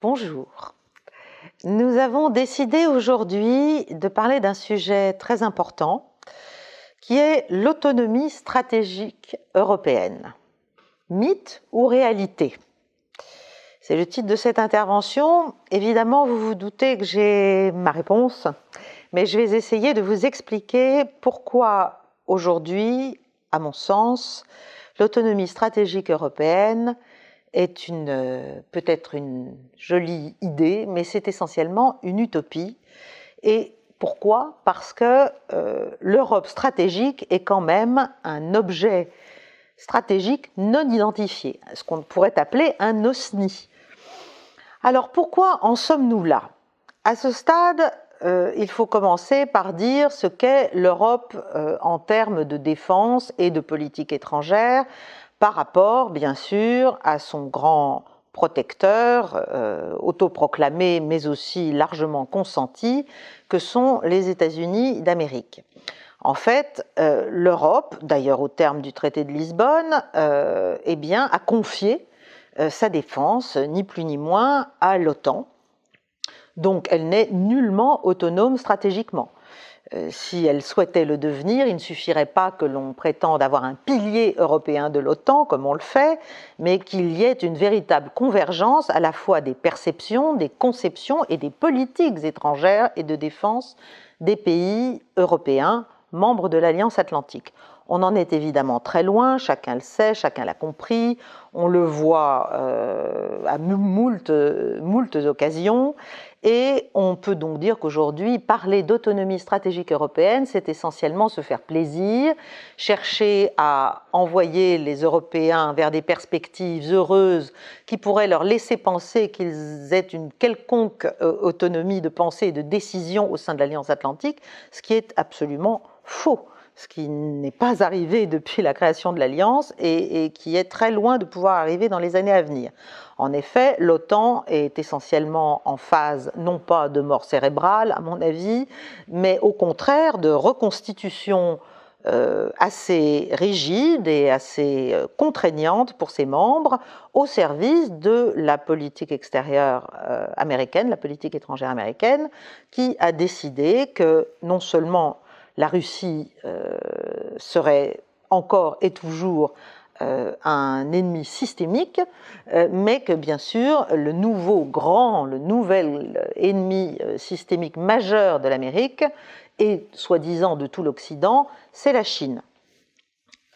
Bonjour. Nous avons décidé aujourd'hui de parler d'un sujet très important qui est l'autonomie stratégique européenne. Mythe ou réalité? C'est le titre de cette intervention. Évidemment, vous vous doutez que j'ai ma réponse, mais je vais essayer de vous expliquer pourquoi aujourd'hui, à mon sens, l'autonomie stratégique européenne est peut-être une jolie idée, mais c'est essentiellement une utopie. Et pourquoi? Parce que l'Europe stratégique est quand même un objet stratégique non identifié, ce qu'on pourrait appeler un OSNI. Alors pourquoi en sommes-nous là? À ce stade, il faut commencer par dire ce qu'est l'Europe en termes de défense et de politique étrangère, par rapport, bien sûr, à son grand protecteur, autoproclamé, mais aussi largement consenti, que sont les États-Unis d'Amérique. En fait, l'Europe, d'ailleurs au terme du traité de Lisbonne, a confié sa défense, ni plus ni moins, à l'OTAN. Donc elle n'est nullement autonome stratégiquement. Si elle souhaitait le devenir, il ne suffirait pas que l'on prétende avoir un pilier européen de l'OTAN, comme on le fait, mais qu'il y ait une véritable convergence à la fois des perceptions, des conceptions et des politiques étrangères et de défense des pays européens, membres de l'Alliance Atlantique. On en est évidemment très loin, chacun le sait, chacun l'a compris, on le voit à moult occasions, et on peut donc dire qu'aujourd'hui, parler d'autonomie stratégique européenne, c'est essentiellement se faire plaisir, chercher à envoyer les Européens vers des perspectives heureuses qui pourraient leur laisser penser qu'ils aient une quelconque autonomie de pensée et de décision au sein de l'Alliance Atlantique, ce qui est absolument faux, ce qui n'est pas arrivé depuis la création de l'Alliance et qui est très loin de pouvoir arriver dans les années à venir. En effet, l'OTAN est essentiellement en phase, non pas de mort cérébrale, à mon avis, mais au contraire de reconstitution assez rigide et assez contraignante pour ses membres, au service de la politique extérieure américaine, la politique étrangère américaine, qui a décidé que non seulement la Russie serait encore et toujours un ennemi systémique, mais que bien sûr le nouvel ennemi systémique majeur de l'Amérique et soi-disant de tout l'Occident, c'est la Chine.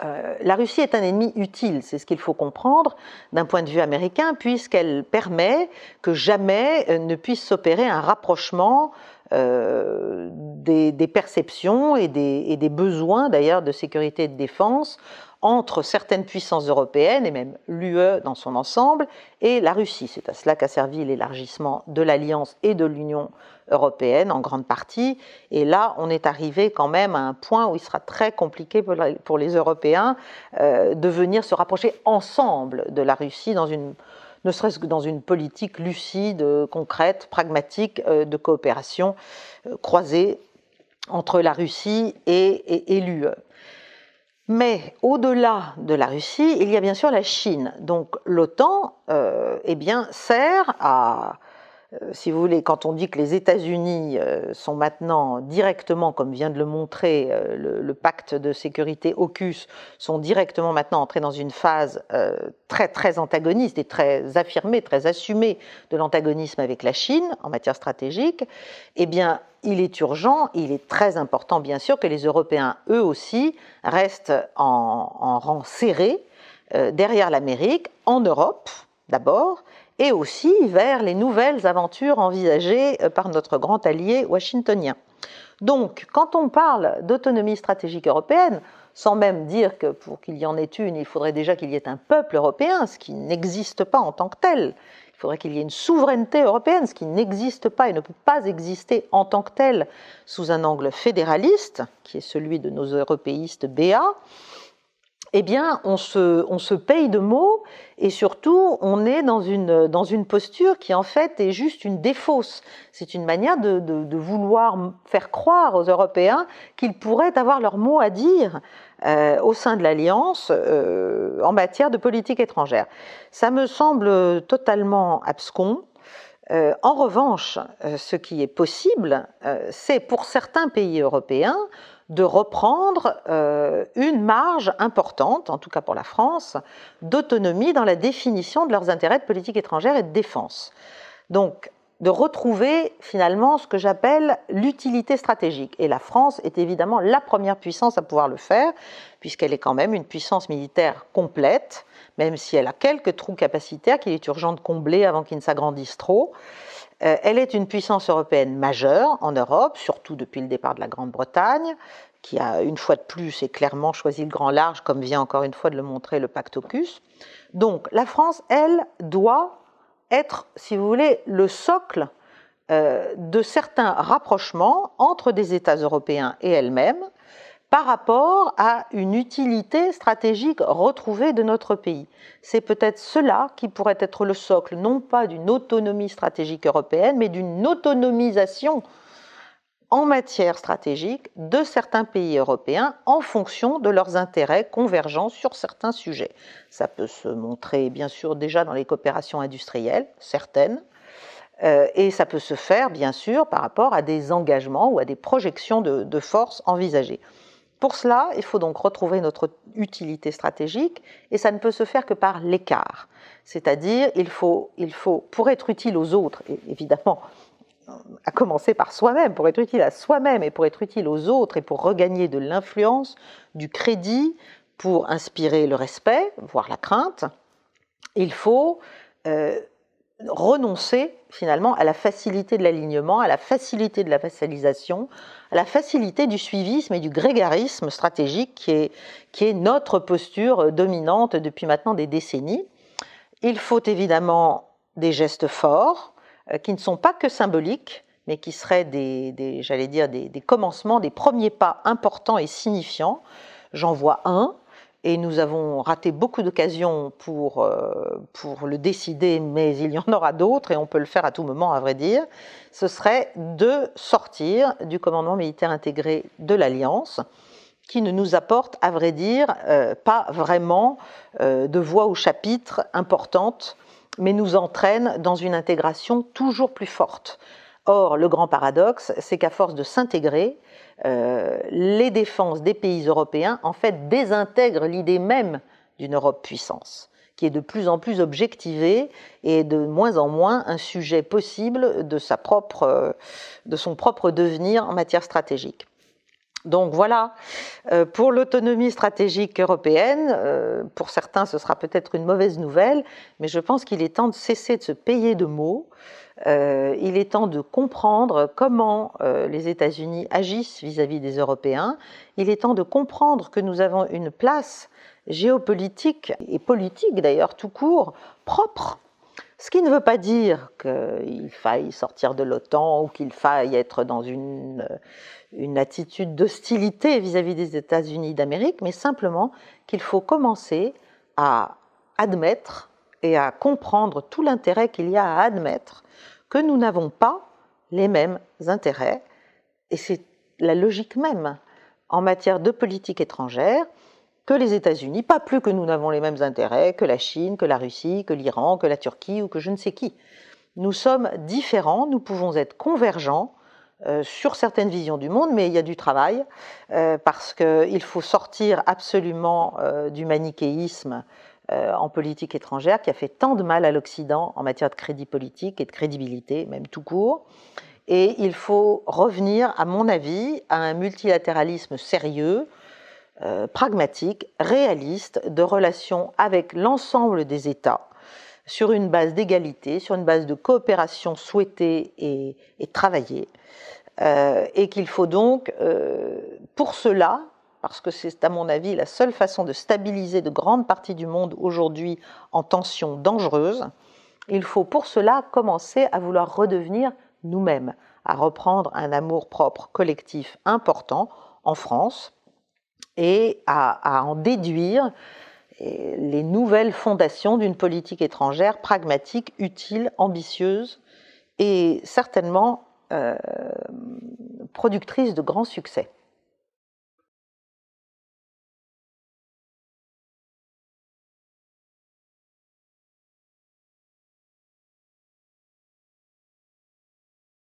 La Russie est un ennemi utile, c'est ce qu'il faut comprendre d'un point de vue américain, puisqu'elle permet que jamais ne puisse s'opérer un rapprochement des perceptions et des besoins d'ailleurs de sécurité et de défense entre certaines puissances européennes et même l'UE dans son ensemble et la Russie. C'est à cela qu'a servi l'élargissement de l'Alliance et de l'Union européenne en grande partie. Et là, on est arrivé quand même à un point où il sera très compliqué pour les Européens de venir se rapprocher ensemble de la Russie ne serait-ce que dans une politique lucide, concrète, pragmatique de coopération croisée entre la Russie et l'UE. Mais au-delà de la Russie, il y a bien sûr la Chine. Donc l'OTAN sert à, si vous voulez, quand on dit que les États-Unis sont maintenant directement, comme vient de le montrer le pacte de sécurité AUKUS, sont directement maintenant entrés dans une phase très très antagoniste et très affirmée, très assumée de l'antagonisme avec la Chine en matière stratégique, eh bien il est urgent, il est très important bien sûr que les Européens eux aussi restent en rang serré derrière l'Amérique, en Europe d'abord, et aussi vers les nouvelles aventures envisagées par notre grand allié washingtonien. Donc, quand on parle d'autonomie stratégique européenne, sans même dire que pour qu'il y en ait une, il faudrait déjà qu'il y ait un peuple européen, ce qui n'existe pas en tant que tel. Il faudrait qu'il y ait une souveraineté européenne, ce qui n'existe pas et ne peut pas exister en tant que tel sous un angle fédéraliste, qui est celui de nos européistes béats. Eh bien, on se paye de mots et surtout, on est dans une posture qui, en fait, est juste une défausse. C'est une manière de vouloir faire croire aux Européens qu'ils pourraient avoir leur mot à dire au sein de l'Alliance en matière de politique étrangère. Ça me semble totalement abscon. En revanche, ce qui est possible, c'est pour certains pays européens de reprendre une marge importante, en tout cas pour la France, d'autonomie dans la définition de leurs intérêts de politique étrangère et de défense. Donc, de retrouver finalement ce que j'appelle l'utilité stratégique. Et la France est évidemment la première puissance à pouvoir le faire, puisqu'elle est quand même une puissance militaire complète, même si elle a quelques trous capacitaires qu'il est urgent de combler avant qu'ils ne s'agrandissent trop. Elle est une puissance européenne majeure en Europe, surtout depuis le départ de la Grande-Bretagne, qui a une fois de plus et clairement choisi le grand large, comme vient encore une fois de le montrer le pacte AUKUS. Donc la France, elle, doit être, si vous voulez, le socle de certains rapprochements entre des États européens et elle-même par rapport à une utilité stratégique retrouvée de notre pays. C'est peut-être cela qui pourrait être le socle, non pas d'une autonomie stratégique européenne, mais d'une autonomisation en matière stratégique de certains pays européens en fonction de leurs intérêts convergents sur certains sujets. Ça peut se montrer bien sûr déjà dans les coopérations industrielles, certaines, et ça peut se faire bien sûr par rapport à des engagements ou à des projections de force envisagées. Pour cela, il faut donc retrouver notre utilité stratégique et ça ne peut se faire que par l'écart. C'est-à-dire, il faut, pour être utile aux autres, et évidemment, à commencer par soi-même, pour être utile à soi-même et pour être utile aux autres et pour regagner de l'influence, du crédit, pour inspirer le respect, voire la crainte, il faut renoncer finalement à la facilité de l'alignement, à la facilité de la vassalisation, à la facilité du suivisme et du grégarisme stratégique qui est notre posture dominante depuis maintenant des décennies. Il faut évidemment des gestes forts qui ne sont pas que symboliques, mais qui seraient j'allais dire des commencements, des premiers pas importants et signifiants. J'en vois un. Et nous avons raté beaucoup d'occasions pour le décider, mais il y en aura d'autres, et on peut le faire à tout moment, à vrai dire. Ce serait de sortir du commandement militaire intégré de l'Alliance, qui ne nous apporte, à vrai dire, pas vraiment de voix au chapitre importante, mais nous entraîne dans une intégration toujours plus forte. Or, le grand paradoxe, c'est qu'à force de s'intégrer, les défenses des pays européens, en fait, désintègrent l'idée même d'une Europe puissance, qui est de plus en plus objectivée et de moins en moins un sujet possible de son propre devenir en matière stratégique. Donc voilà, pour l'autonomie stratégique européenne, pour certains ce sera peut-être une mauvaise nouvelle, mais je pense qu'il est temps de cesser de se payer de mots. Il est temps de comprendre comment les États-Unis agissent vis-à-vis des Européens. Il est temps de comprendre que nous avons une place géopolitique et politique d'ailleurs tout court propre. Ce qui ne veut pas dire qu'il faille sortir de l'OTAN ou qu'il faille être dans une attitude d'hostilité vis-à-vis des États-Unis d'Amérique, mais simplement qu'il faut commencer à admettre et à comprendre tout l'intérêt qu'il y a à admettre que nous n'avons pas les mêmes intérêts, et c'est la logique même en matière de politique étrangère, que les États-Unis, pas plus que nous n'avons les mêmes intérêts que la Chine, que la Russie, que l'Iran, que la Turquie ou que je ne sais qui. Nous sommes différents, nous pouvons être convergents sur certaines visions du monde, mais il y a du travail parce qu'il faut sortir absolument du manichéisme en politique étrangère qui a fait tant de mal à l'Occident en matière de crédit politique et de crédibilité, même tout court. Et il faut revenir, à mon avis, à un multilatéralisme sérieux, pragmatique, réaliste, de relations avec l'ensemble des États, sur une base d'égalité, sur une base de coopération souhaitée et travaillée, et qu'il faut donc, pour cela, parce que c'est à mon avis la seule façon de stabiliser de grandes parties du monde aujourd'hui en tension dangereuse, il faut pour cela commencer à vouloir redevenir nous-mêmes, à reprendre un amour-propre collectif important en France et à en déduire les nouvelles fondations d'une politique étrangère pragmatique, utile, ambitieuse et certainement productrice de grands succès.